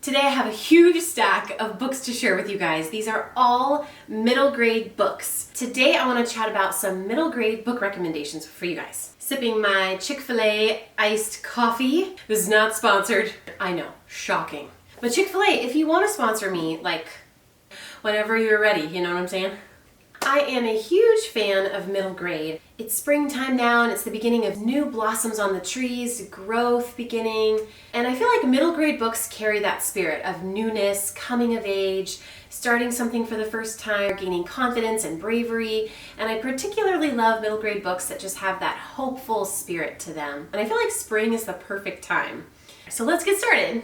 Today I have a huge stack of books to share with you guys. These are all middle grade books. Today I want to chat about some middle grade book recommendations for you guys. Sipping my Chick-fil-A iced coffee. This is not sponsored. I know, shocking. But Chick-fil-A, if you want to sponsor me, like, whenever you're ready, you know what I'm saying? I am a huge fan of middle grade. It's springtime now and it's the beginning of new blossoms on the trees, growth beginning, and I feel like middle grade books carry that spirit of newness, coming of age, starting something for the first time, gaining confidence and bravery, and I particularly love middle grade books that just have that hopeful spirit to them. And I feel like spring is the perfect time. So let's get started.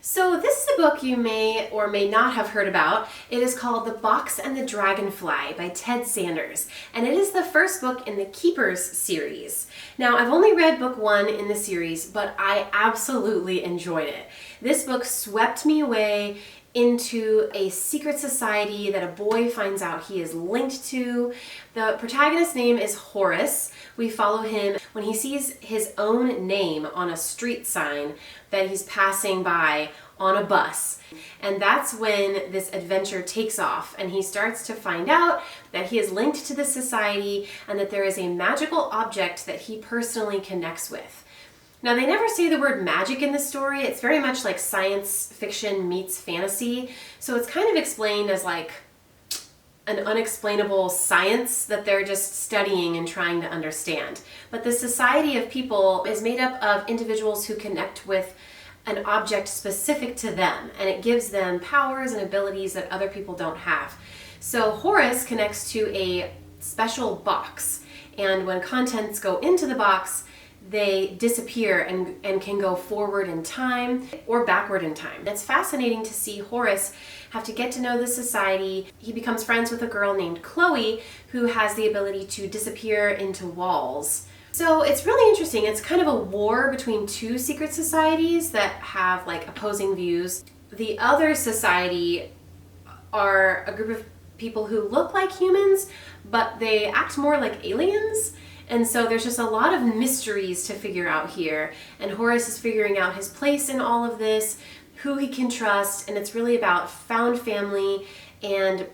So this is a book you may or may not have heard about. It is called The Box and the Dragonfly by Ted Sanders, and it is the first book in the Keepers series. Now, I've only read book 1 in the series, but I absolutely enjoyed it. This book swept me away into a secret society that a boy finds out he is linked to. The protagonist's name is Horace. We follow him when he sees his own name on a street sign that he's passing by on a bus. And that's when this adventure takes off, and he starts to find out that he is linked to this society and that there is a magical object that he personally connects with. Now, they never say the word magic in the story. It's very much like science fiction meets fantasy. So it's kind of explained as like an unexplainable science that they're just studying and trying to understand. But the society of people is made up of individuals who connect with an object specific to them, and it gives them powers and abilities that other people don't have. So Horace connects to a special box, and when contents go into the box, they disappear and can go forward in time or backward in time. It's fascinating to see Horace have to get to know the society. He becomes friends with a girl named Chloe who has the ability to disappear into walls. So it's really interesting. It's kind of a war between two secret societies that have like opposing views. The other society are a group of people who look like humans, but they act more like aliens. And so there's just a lot of mysteries to figure out here. And Horace is figuring out his place in all of this, who he can trust, and it's really about found family and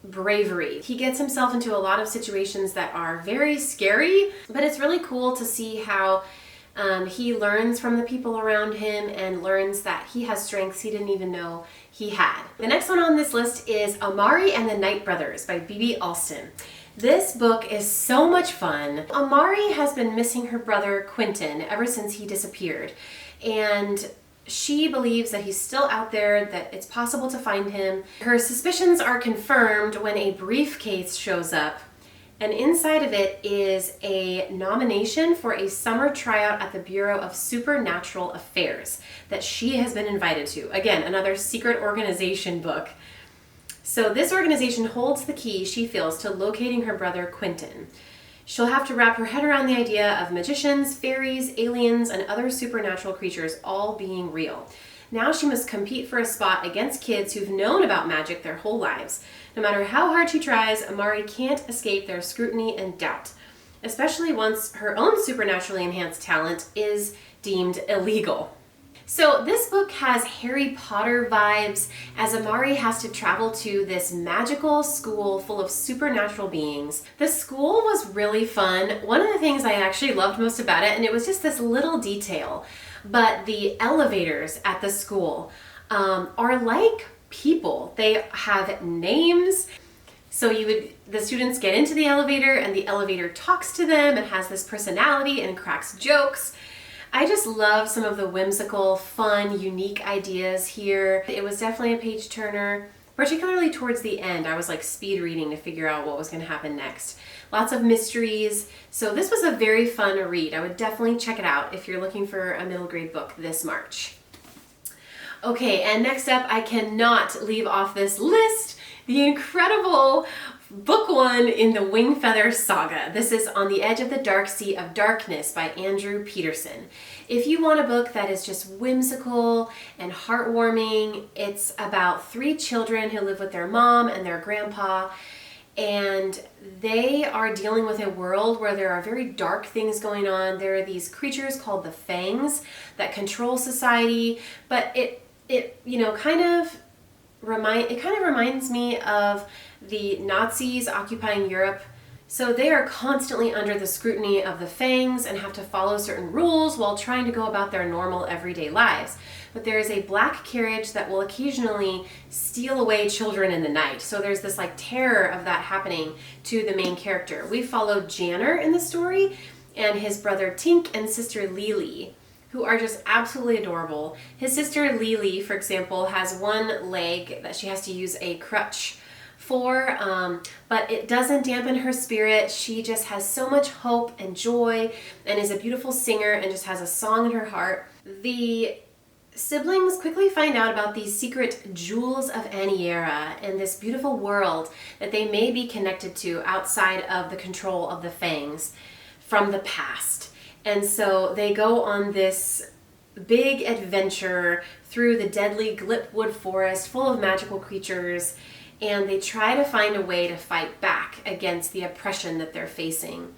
bravery. He gets himself into a lot of situations that are very scary, but it's really cool to see how he learns from the people around him and learns that he has strengths he didn't even know he had. The next one on this list is Amari and the Night Brothers by Alston. This book is so much fun. Amari has been missing her brother Quentin ever since he disappeared, and she believes that he's still out there, that it's possible to find him. Her suspicions are confirmed when a briefcase shows up, and inside of it is a nomination for a summer tryout at the Bureau of Supernatural Affairs that she has been invited to. Again, another secret organization book. So this organization holds the key, she feels, to locating her brother Quentin. She'll have to wrap her head around the idea of magicians, fairies, aliens, and other supernatural creatures all being real. Now she must compete for a spot against kids who've known about magic their whole lives. No matter how hard she tries, Amari can't escape their scrutiny and doubt, especially once her own supernaturally enhanced talent is deemed illegal. So this book has Harry Potter vibes as Amari has to travel to this magical school full of supernatural beings. The school was really fun. One of the things I actually loved most about it, and it was just this little detail, but the elevators at the school are like people. They have names. So the students get into the elevator and the elevator talks to them and has this personality and cracks jokes. I just love some of the whimsical, fun, unique ideas here. It was definitely a page turner, particularly towards the end. I was like speed reading to figure out what was going to happen next. Lots of mysteries. So this was a very fun read. I would definitely check it out if you're looking for a middle grade book this March. Okay, and next up, I cannot leave off this list the incredible Book 1 in the WINGFEATHER saga. This is On the Edge of the Dark Sea of Darkness by Andrew Peterson. If you want a book that is just whimsical and heartwarming, it's about 3 children who live with their mom and their grandpa, and they are dealing with a world where there are very dark things going on. There are these creatures called the Fangs that control society, but it kind of reminds me of the Nazis occupying Europe. So they are constantly under the scrutiny of the Fangs and have to follow certain rules while trying to go about their normal everyday lives. But there is a black carriage that will occasionally steal away children in the night. So there's this like terror of that happening to the main character. We follow Janner in the story and his brother Tink and sister Lily, who are just absolutely adorable. His sister Lily, for example, has one leg that she has to use a crutch for, but it doesn't dampen her spirit. She just has so much hope and joy and is a beautiful singer and just has a song in her heart. The siblings quickly find out about these secret jewels of Aniera and this beautiful world that they may be connected to outside of the control of the Fangs from the past. And so they go on this big adventure through the deadly Glipwood forest full of magical creatures, and they try to find a way to fight back against the oppression that they're facing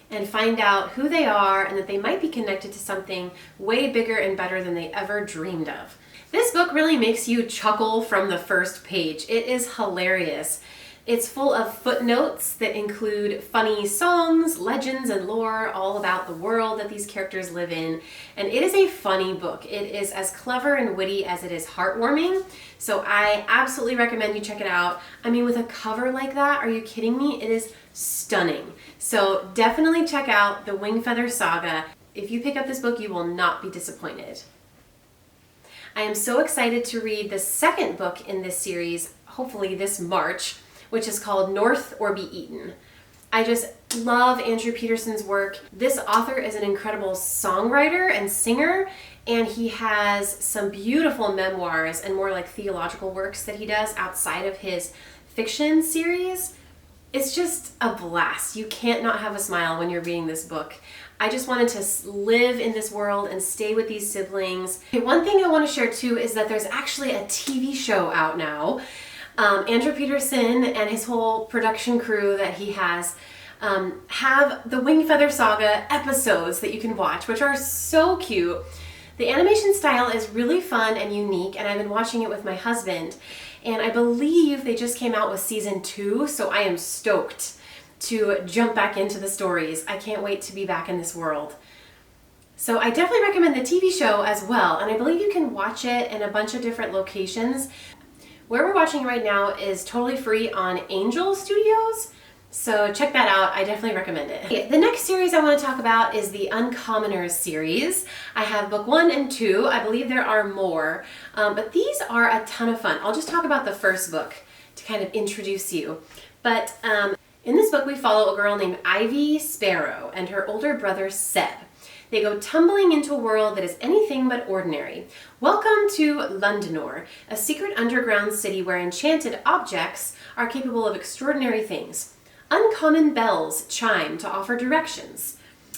and find out who they are and that they might be connected to something way bigger and better than they ever dreamed of. This book really makes you chuckle from the first page. It is hilarious. It's full of footnotes that include funny songs, legends, and lore all about the world that these characters live in. And it is a funny book. It is as clever and witty as it is heartwarming. So I absolutely recommend you check it out. I mean, with a cover like that, are you kidding me? It is stunning. So definitely check out the WINGFEATHER saga. If you pick up this book, you will not be disappointed. I am so excited to read the second book in this series, hopefully this March, which is called North or Be Eaten. I just love Andrew Peterson's work. This author is an incredible songwriter and singer, and he has some beautiful memoirs and more like theological works that he does outside of his fiction series. It's just a blast. You can't not have a smile when you're reading this book. I just wanted to live in this world and stay with these siblings. Okay, one thing I want to share too is that there's actually a TV show out now. Andrew Peterson and his whole production crew that he has have the WINGFEATHER saga episodes that you can watch, which are so cute. The animation style is really fun and unique, and I've been watching it with my husband, and I believe they just came out with season 2, so I am stoked to jump back into the stories. I can't wait to be back in this world. So I definitely recommend the TV show as well, and I believe you can watch it in a bunch of different locations. Where we're watching right now is totally free on Angel Studios, so check that out. I definitely recommend it. Okay, the next series I want to talk about is the Uncommoners series. I have book 1 and 2. I believe there are more, but these are a ton of fun. I'll just talk about the first book to kind of introduce you. But in this book we follow a girl named Ivy Sparrow and her older brother Seb. They go tumbling into a world that is anything but ordinary. Welcome to Londonor, a secret underground city where enchanted objects are capable of extraordinary things. Uncommon bells chime to offer directions.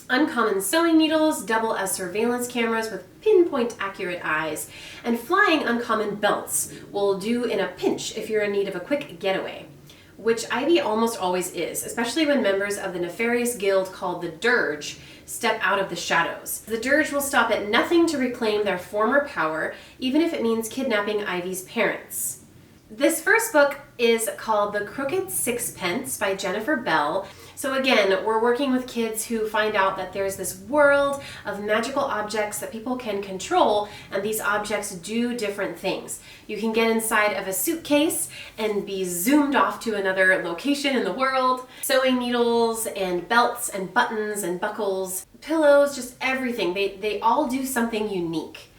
Uncommon sewing needles double as surveillance cameras with pinpoint accurate eyes. And flying uncommon belts will do in a pinch if you're in need of a quick getaway. Which Ivy almost always is, especially when members of the nefarious guild called the Dirge step out of the shadows. The Dirge will stop at nothing to reclaim their former power, even if it means kidnapping Ivy's parents. This first book is called The Crooked Sixpence by Jennifer Bell. So again, we're working with kids who find out that there's this world of magical objects that people can control, and these objects do different things. You can get inside of a suitcase and be zoomed off to another location in the world. Sewing needles and belts and buttons and buckles, pillows, just everything. They all do something unique.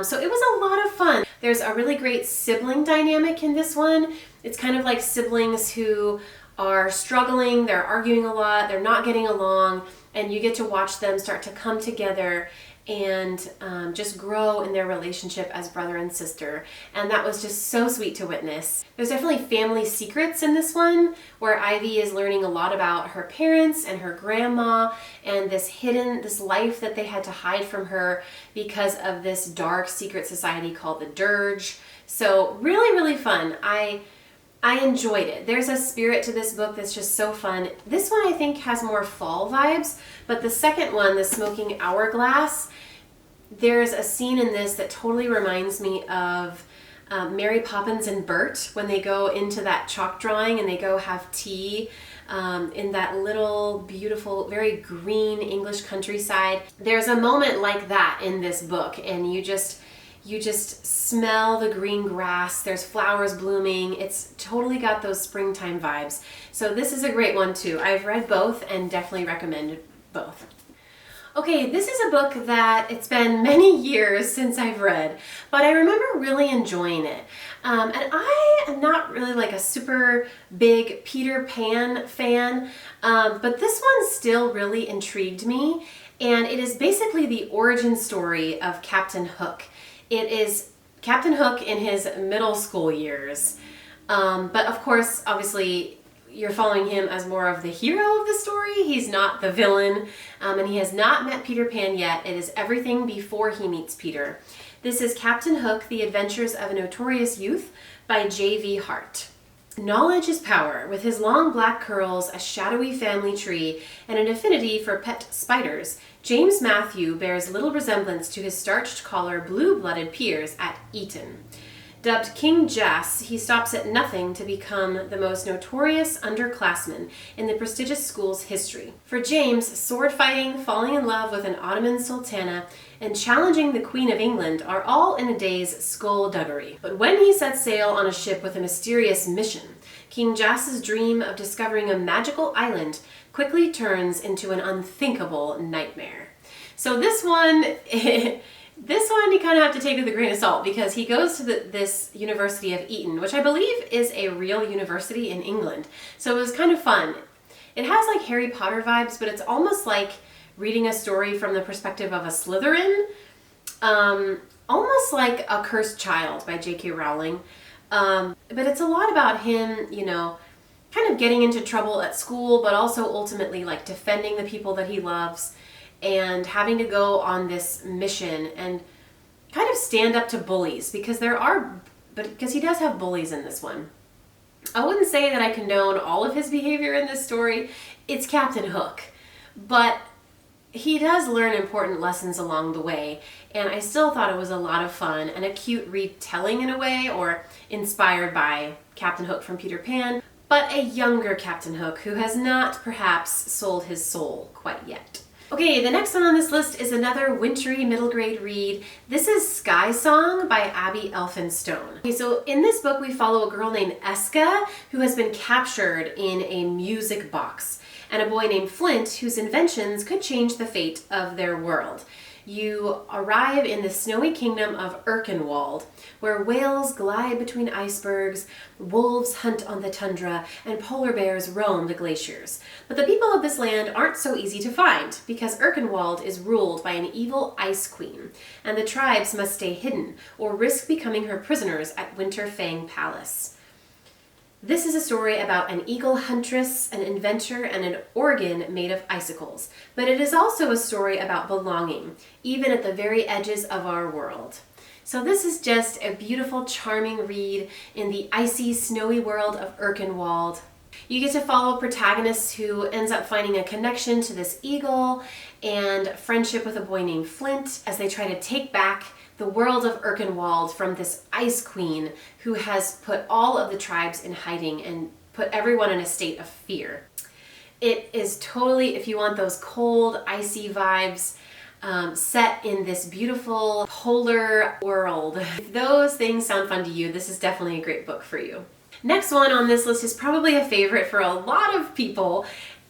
So it was a lot of fun. There's a really great sibling dynamic in this one. It's kind of like siblings who are struggling, they're arguing a lot, they're not getting along, and you get to watch them start to come together and just grow in their relationship as brother and sister. And that was just so sweet to witness. There's definitely family secrets in this one, where Ivy is learning a lot about her parents and her grandma and this life that they had to hide from her because of this dark secret society called the Dirge. So really, really fun. I enjoyed it. There's a spirit to this book that's just so fun. This one I think has more fall vibes, but the second one, The Smoking Hourglass, there's a scene in this that totally reminds me of Mary Poppins and Bert when they go into that chalk drawing and they go have tea in that little beautiful, very green English countryside. There's a moment like that in this book, and you just smell the green grass. There's flowers blooming. It's totally got those springtime vibes. So this is a great one too. I've read both and definitely recommend both. Okay, this is a book that it's been many years since I've read, but I remember really enjoying it. And I am not really like a super big Peter Pan fan, but this one still really intrigued me, and it is basically the origin story of Captain Hook. It is Captain Hook in his middle school years, but of course, obviously, you're following him as more of the hero of the story. He's not the villain, and he has not met Peter Pan yet. It is everything before he meets Peter. This is Captain Hook, The Adventures of a Notorious Youth by J.V. Hart. Knowledge is power. With his long black curls, a shadowy family tree, and an affinity for pet spiders, James Matthew bears little resemblance to his starched collar, blue-blooded peers at Eton. Dubbed King Jas, he stops at nothing to become the most notorious underclassman in the prestigious school's history. For James, sword fighting, falling in love with an Ottoman sultana, and challenging the Queen of England are all in a day's skullduggery. But when he sets sail on a ship with a mysterious mission, King Jas's dream of discovering a magical island quickly turns into an unthinkable nightmare. So this one... This one you kind of have to take with a grain of salt because he goes to this University of Eton, which I believe is a real university in England. So it was kind of fun. It has like Harry Potter vibes, but it's almost like reading a story from the perspective of a Slytherin. Almost like A Cursed Child by J.K. Rowling. But it's a lot about him, you know, kind of getting into trouble at school, but also ultimately like defending the people that he loves, and having to go on this mission and kind of stand up to bullies because he does have bullies in this one. I wouldn't say that I condone all of his behavior in this story. It's Captain Hook, but he does learn important lessons along the way, and I still thought it was a lot of fun and a cute retelling in a way, or inspired by Captain Hook from Peter Pan, but a younger Captain Hook who has not perhaps sold his soul quite yet. Okay, the next one on this list is another wintry middle grade read. This is Sky Song by Abi Elphinstone. Okay, so in this book we follow a girl named Eska who has been captured in a music box, and a boy named Flint whose inventions could change the fate of their world. You arrive in the snowy kingdom of Erkenwald, where whales glide between icebergs, wolves hunt on the tundra, and polar bears roam the glaciers. But the people of this land aren't so easy to find, because Erkenwald is ruled by an evil ice queen, and the tribes must stay hidden or risk becoming her prisoners at Winterfang Palace. This is a story about an eagle huntress, an inventor, and an organ made of icicles. But it is also a story about belonging, even at the very edges of our world. So this is just a beautiful, charming read in the icy, snowy world of Erkenwald. You get to follow protagonists who ends up finding a connection to this eagle and friendship with a boy named Flint as they try to take back the world of Erkenwald from this ice queen who has put all of the tribes in hiding and put everyone in a state of fear. It is totally, if you want those cold, icy vibes, set in this beautiful polar world. If those things sound fun to you, this is definitely a great book for you. Next one on this list is probably a favorite for a lot of people,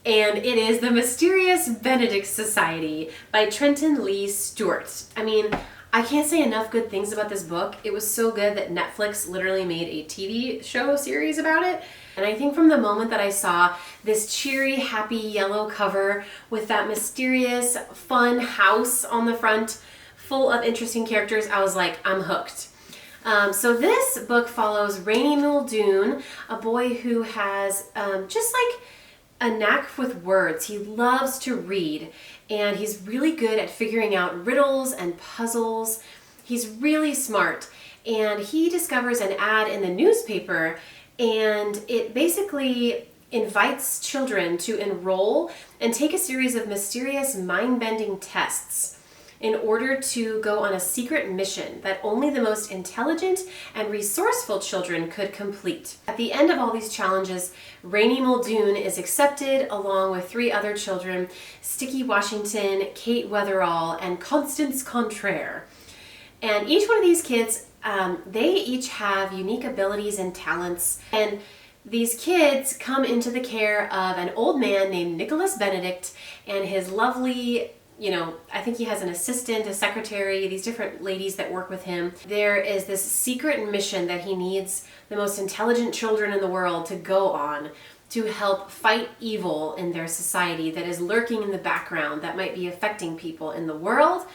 and it is The Mysterious Benedict Society by Trenton Lee Stewart. I mean, I can't say enough good things about this book. It was so good that Netflix literally made a TV show series about it. And I think from the moment that I saw this cheery, happy yellow cover with that mysterious, fun house on the front full of interesting characters, I was like, I'm hooked. So this book follows Rainy Muldoon, a boy who has just like a knack with words. He loves to read, and he's really good at figuring out riddles and puzzles. He's really smart, and he discovers an ad in the newspaper and it basically invites children to enroll and take a series of mysterious mind-bending tests in order to go on a secret mission that only the most intelligent and resourceful children could complete. At the end of all these challenges, Rainy Muldoon is accepted along with 3 other children, Sticky Washington, Kate Weatherall, and Constance Contraire. And each one of these kids, they each have unique abilities and talents, and these kids come into the care of an old man named Nicholas Benedict and his lovely, I think he has an assistant, a secretary, these different ladies that work with him. There is this secret mission that he needs the most intelligent children in the world to go on to help fight evil in their society that is lurking in the background that might be affecting people in the world.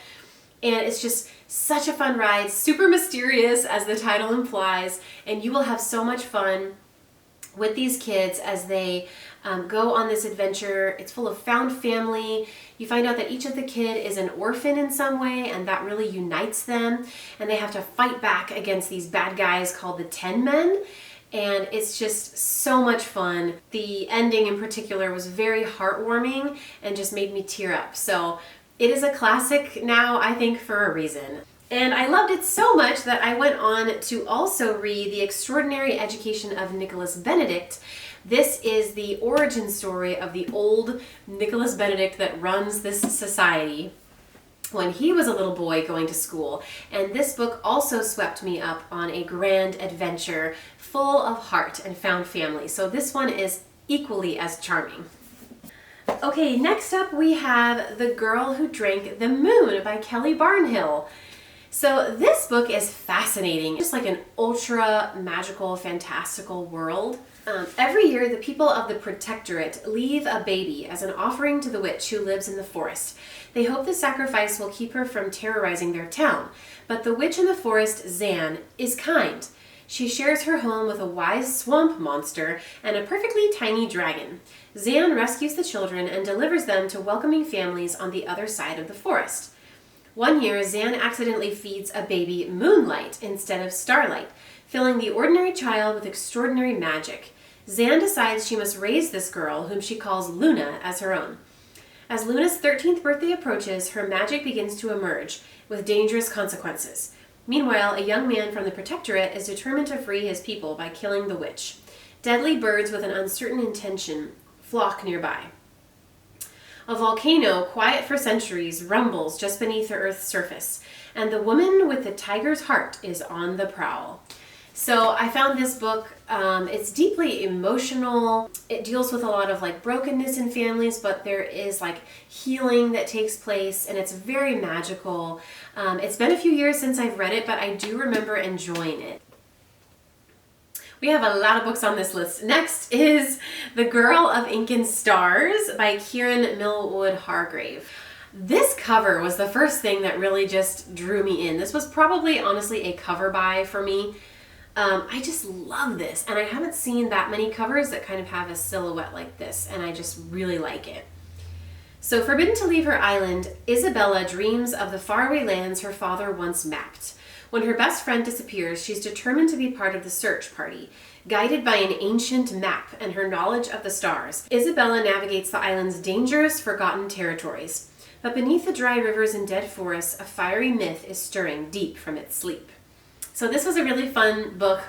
And it's just such a fun ride, super mysterious as the title implies, and you will have so much fun with these kids as they go on this adventure. It's full of found family. You find out that each of the kid is an orphan in some way, and that really unites them, and they have to fight back against these bad guys called the 10 Men, and it's just so much fun. The ending in particular was very heartwarming and just made me tear up. So it is a classic now, I think, for a reason. And I loved it so much that I went on to also read The Extraordinary Education of Nicholas Benedict. This is the origin story of the old Nicholas Benedict that runs this society when he was a little boy going to school. And this book also swept me up on a grand adventure full of heart and found family. So this one is equally as charming. Okay, next up we have The Girl Who Drank the Moon by Kelly Barnhill. So this book is fascinating, just like an ultra magical, fantastical world. Every year, the people of the Protectorate leave a baby as an offering to the witch who lives in the forest. They hope the sacrifice will keep her from terrorizing their town. But the witch in the forest, Zan, is kind. She shares her home with a wise swamp monster and a perfectly tiny dragon. Zan rescues the children and delivers them to welcoming families on the other side of the forest. One year, Zan accidentally feeds a baby Moonlight instead of Starlight, filling the ordinary child with extraordinary magic. Zan decides she must raise this girl, whom she calls Luna, as her own. As Luna's 13th birthday approaches, her magic begins to emerge, with dangerous consequences. Meanwhile, a young man from the Protectorate is determined to free his people by killing the witch. Deadly birds with an uncertain intention flock nearby. A volcano, quiet for centuries, rumbles just beneath the Earth's surface, and the woman with the tiger's heart is on the prowl. So I found this book, it's deeply emotional. It deals with a lot of brokenness in families, but there is healing that takes place, and it's very magical. It's been a few years since I've read it, but I do remember enjoying it. We have a lot of books on this list. Next is The Girl of Ink and Stars by Kieran Millwood Hargrave. This cover was the first thing that really just drew me in. This was probably, honestly, a cover buy for me. I just love this, and I haven't seen that many covers that kind of have a silhouette like this, and I just really like it. So, forbidden to leave her island, Isabella dreams of the faraway lands her father once mapped. When her best friend disappears, she's determined to be part of the search party. Guided by an ancient map and her knowledge of the stars, Isabella navigates the island's dangerous, forgotten territories. But beneath the dry rivers and dead forests, a fiery myth is stirring deep from its sleep. So this was a really fun book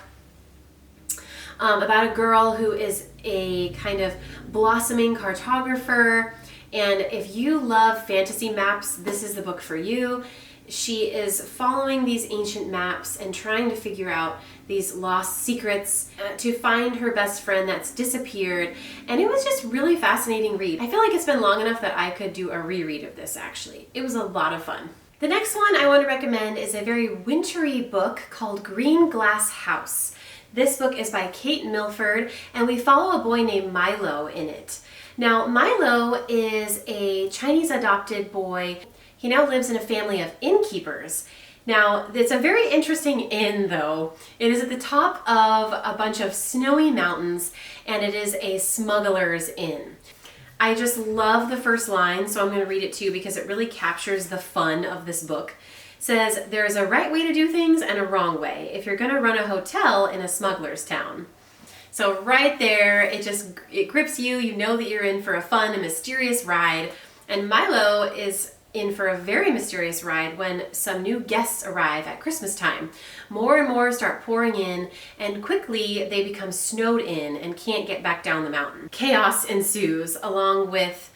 about a girl who is a kind of blossoming cartographer. And if you love fantasy maps, this is the book for you. She is following these ancient maps and trying to figure out these lost secrets to find her best friend that's disappeared. And it was just really fascinating read. I feel like it's been long enough that I could do a reread of this, actually. It was a lot of fun. The next one I want to recommend is a very wintry book called Green Glass House. This book is by Kate Milford, and we follow a boy named Milo in it. Now, Milo is a Chinese adopted boy. He now lives in a family of innkeepers. Now, it's a very interesting inn, though. It is at the top of a bunch of snowy mountains, and it is a smuggler's inn. I just love the first line, so I'm going to read it to you because it really captures the fun of this book. It says, "There is a right way to do things and a wrong way if you're going to run a hotel in a smuggler's town." So right there, it grips you. You know that you're in for a fun and mysterious ride. And Milo is in for a very mysterious ride when some new guests arrive at Christmas time. More and more start pouring in, and quickly they become snowed in and can't get back down the mountain. Chaos ensues, along with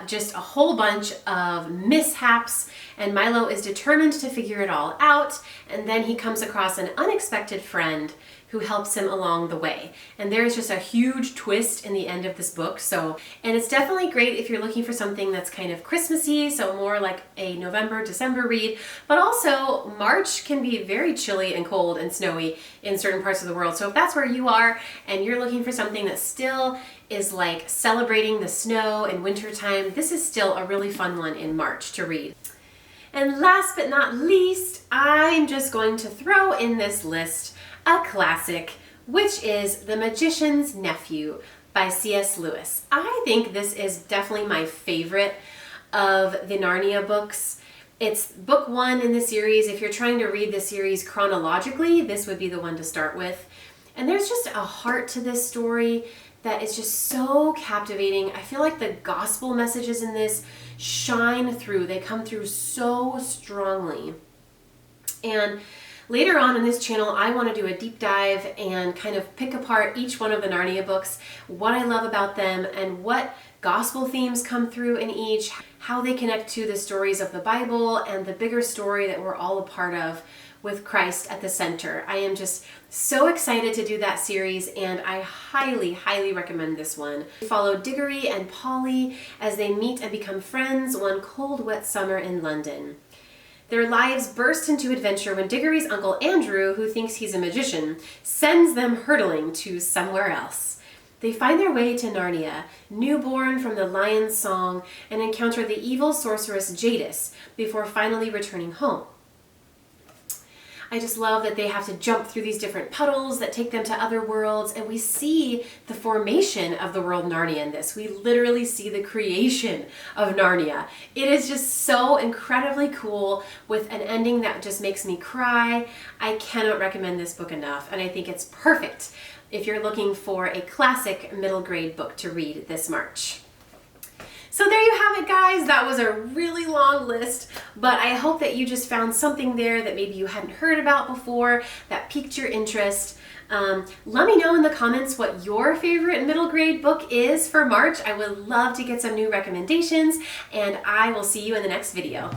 just a whole bunch of mishaps, and Milo is determined to figure it all out, and then he comes across an unexpected friend who helps him along the way. And there's just a huge twist in the end of this book. And it's definitely great if you're looking for something that's kind of Christmassy, so more like a November, December read, but also March can be very chilly and cold and snowy in certain parts of the world. So if that's where you are and you're looking for something that still is like celebrating the snow and wintertime, this is still a really fun one in March to read. And last but not least, I'm just going to throw in this list a classic, which is The Magician's Nephew by C.S. Lewis. I think this is definitely my favorite of the Narnia books. It's book one in the series. If you're trying to read the series chronologically, this would be the one to start with. And there's just a heart to this story that is just so captivating. I feel like the gospel messages in this shine through. They come through so strongly. And later on in this channel, I want to do a deep dive and kind of pick apart each one of the Narnia books, what I love about them, and what gospel themes come through in each, how they connect to the stories of the Bible and the bigger story that we're all a part of with Christ at the center. I am just so excited to do that series, and I highly, highly recommend this one. Follow Diggory and Polly as they meet and become friends one cold, wet summer in London. Their lives burst into adventure when Diggory's uncle Andrew, who thinks he's a magician, sends them hurtling to somewhere else. They find their way to Narnia, newborn from the lion's song, and encounter the evil sorceress Jadis before finally returning home. I just love that they have to jump through these different puddles that take them to other worlds, and we see the formation of the world Narnia in this. We literally see the creation of Narnia. It is just so incredibly cool with an ending that just makes me cry. I cannot recommend this book enough, and I think it's perfect if you're looking for a classic middle grade book to read this March. So there you have it, guys. That was a really long list, but I hope that you just found something there that maybe you hadn't heard about before that piqued your interest. Let me know in the comments what your favorite middle grade book is for March. I would love to get some new recommendations, and I will see you in the next video.